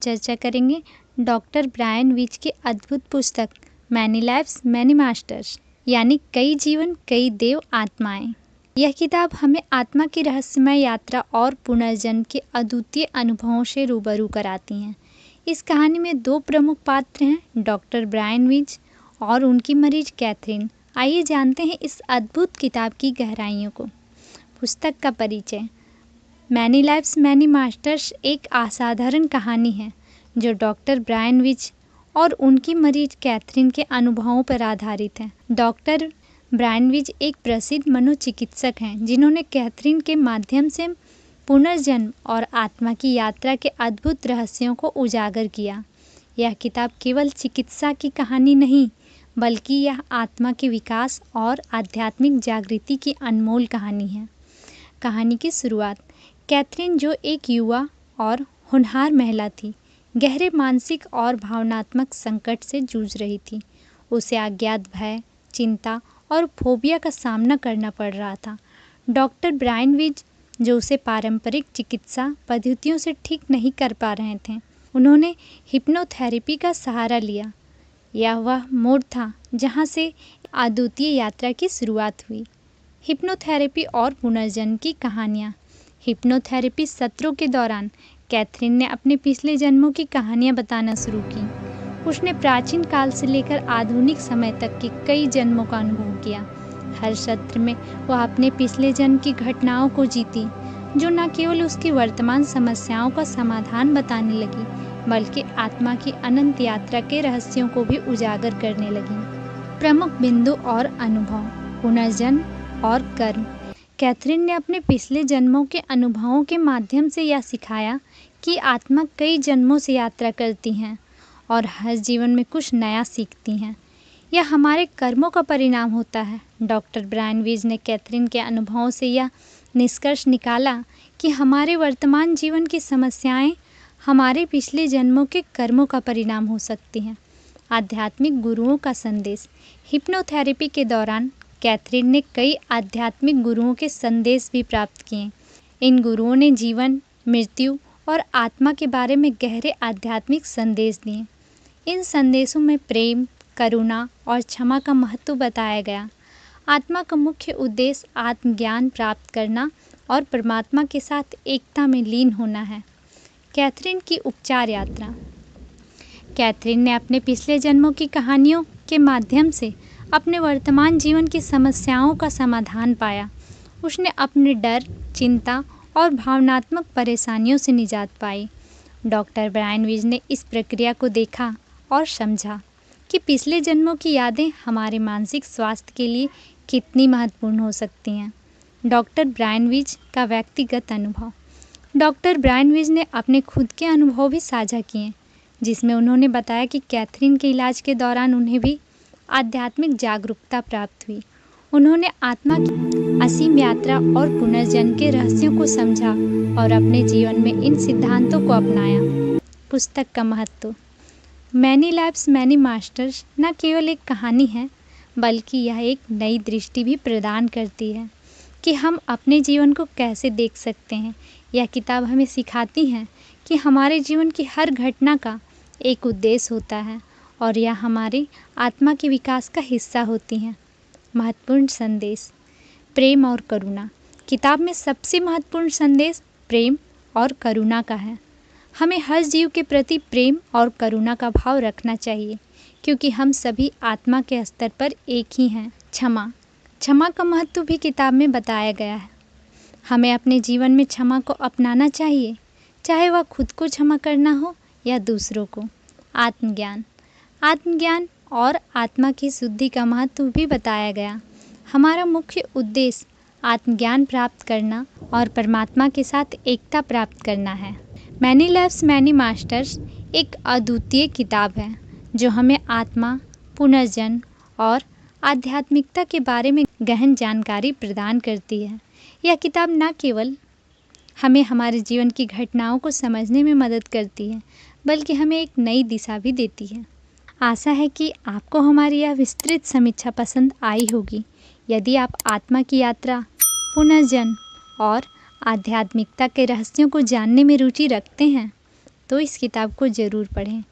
चर्चा करेंगे doctor Brian वीच की अद्भुत पुस्तक मैनी लाइव्स मैनी मास्टर्स, यानी कई जीवन कई देव आत्माएं। यह किताब हमें आत्मा की रहस्यमय यात्रा और पुनर्जन्म के अद्वितीय अनुभवों से रूबरू कराती हैं। इस कहानी में दो प्रमुख पात्र हैं, डॉक्टर ब्रायन वीच और उनकी मरीज कैथरीन। आइए जानते हैं इस अद्भुत किताब की गहराइयों को। पुस्तक का परिचय। मैनी लाइव्स मैनी मास्टर्स एक असाधारण कहानी है जो डॉक्टर ब्रायन वीच और उनकी मरीज कैथरीन के अनुभवों पर आधारित है। डॉक्टर ब्रायन वीच एक प्रसिद्ध मनोचिकित्सक हैं जिन्होंने कैथरीन के माध्यम से पुनर्जन्म और आत्मा की यात्रा के अद्भुत रहस्यों को उजागर किया। यह किताब केवल चिकित्सा की कहानी नहीं, बल्कि यह आत्मा के विकास और आध्यात्मिक जागृति की अनमोल कहानी है। कहानी की शुरुआत। कैथरीन, जो एक युवा और होनहार महिला थी, गहरे मानसिक और भावनात्मक संकट से जूझ रही थी। उसे अज्ञात भय, चिंता और फोबिया का सामना करना पड़ रहा था। डॉक्टर ब्रायन वीच, जो उसे पारंपरिक चिकित्सा पद्धतियों से ठीक नहीं कर पा रहे थे, उन्होंने हिप्नोथेरेपी का सहारा लिया। यह वह मोड़ था जहां से अद्वितीय यात्रा की शुरुआत हुई। हिप्नोथेरेपी और पुनर्जन्म की कहानियाँ। हिप्नोथेरेपी सत्रों के दौरान कैथरीन ने अपने पिछले जन्मों की कहानियाँ बताना शुरू की। उसने प्राचीन काल से लेकर आधुनिक समय तक के कई जन्मों का अनुभव किया। हर सत्र में वह अपने पिछले जन्म की घटनाओं को जीती, जो न केवल उसकी वर्तमान समस्याओं का समाधान बताने लगी, बल्कि आत्मा की अनंत यात्रा के रहस्यों को भी उजागर करने लगी। प्रमुख बिंदु और अनुभव। पुनर्जन्म और कर्म। कैथरीन ने अपने पिछले जन्मों के अनुभवों के माध्यम से यह सिखाया कि आत्मा कई जन्मों से यात्रा करती हैं और हर जीवन में कुछ नया सीखती हैं। यह हमारे कर्मों का परिणाम होता है। डॉक्टर ब्रायन वीच ने कैथरीन के अनुभवों से यह निष्कर्ष निकाला कि हमारे वर्तमान जीवन की समस्याएं हमारे पिछले जन्मों के कर्मों का परिणाम हो सकती हैं। आध्यात्मिक गुरुओं का संदेश। हिप्नोथेरेपी के दौरान कैथरीन ने कई आध्यात्मिक गुरुओं के संदेश भी प्राप्त किए। इन गुरुओं ने जीवन, मृत्यु और आत्मा के बारे में गहरे आध्यात्मिक संदेश दिए। इन संदेशों में प्रेम, करुणा और क्षमा का महत्व बताया गया। आत्मा का मुख्य उद्देश्य आत्मज्ञान प्राप्त करना और परमात्मा के साथ एकता में लीन होना है। कैथरीन की उपचार यात्रा। कैथरीन ने अपने पिछले जन्मों की कहानियों के माध्यम से अपने वर्तमान जीवन की समस्याओं का समाधान पाया। उसने अपने डर, चिंता और भावनात्मक परेशानियों से निजात पाई। डॉक्टर ब्रायन वीच ने इस प्रक्रिया को देखा और समझा कि पिछले जन्मों की यादें हमारे मानसिक स्वास्थ्य के लिए कितनी महत्वपूर्ण हो सकती हैं। डॉक्टर ब्रायन वीच का व्यक्तिगत अनुभव। डॉक्टर ब्रायन वीच ने अपने खुद के अनुभव भी साझा किए, जिसमें उन्होंने बताया कि कैथरीन के इलाज के दौरान उन्हें भी आध्यात्मिक जागरूकता प्राप्त हुई। उन्होंने आत्मा की असीम यात्रा और पुनर्जन्म के रहस्यों को समझा और अपने जीवन में इन सिद्धांतों को अपनाया। पुस्तक का महत्व। मैनी लाइव्स मैनी मास्टर्स न केवल एक कहानी है, बल्कि यह एक नई दृष्टि भी प्रदान करती है कि हम अपने जीवन को कैसे देख सकते हैं। यह किताब हमें सिखाती है कि हमारे जीवन की हर घटना का एक उद्देश्य होता है और यह हमारी आत्मा के विकास का हिस्सा होती हैं। महत्वपूर्ण संदेश। प्रेम और करुणा। किताब में सबसे महत्वपूर्ण संदेश प्रेम और करुणा का है। हमें हर जीव के प्रति प्रेम और करुणा का भाव रखना चाहिए, क्योंकि हम सभी आत्मा के स्तर पर एक ही हैं। क्षमा का महत्व भी किताब में बताया गया है। हमें अपने जीवन में क्षमा को अपनाना चाहिए, चाहे वह खुद को क्षमा करना हो या दूसरों को। आत्मज्ञान और आत्मा की शुद्धि का महत्व भी बताया गया। हमारा मुख्य उद्देश्य आत्मज्ञान प्राप्त करना और परमात्मा के साथ एकता प्राप्त करना है। मैनी लाइव्स मैनी मास्टर्स एक अद्वितीय किताब है जो हमें आत्मा, पुनर्जन्म और आध्यात्मिकता के बारे में गहन जानकारी प्रदान करती है। यह किताब न केवल हमें हमारे जीवन की घटनाओं को समझने में मदद करती है, बल्कि हमें एक नई दिशा भी देती है। आशा है कि आपको हमारी यह विस्तृत समीक्षा पसंद आई होगी। यदि आप आत्मा की यात्रा, पुनर्जन्म और आध्यात्मिकता के रहस्यों को जानने में रुचि रखते हैं, तो इस किताब को ज़रूर पढ़ें।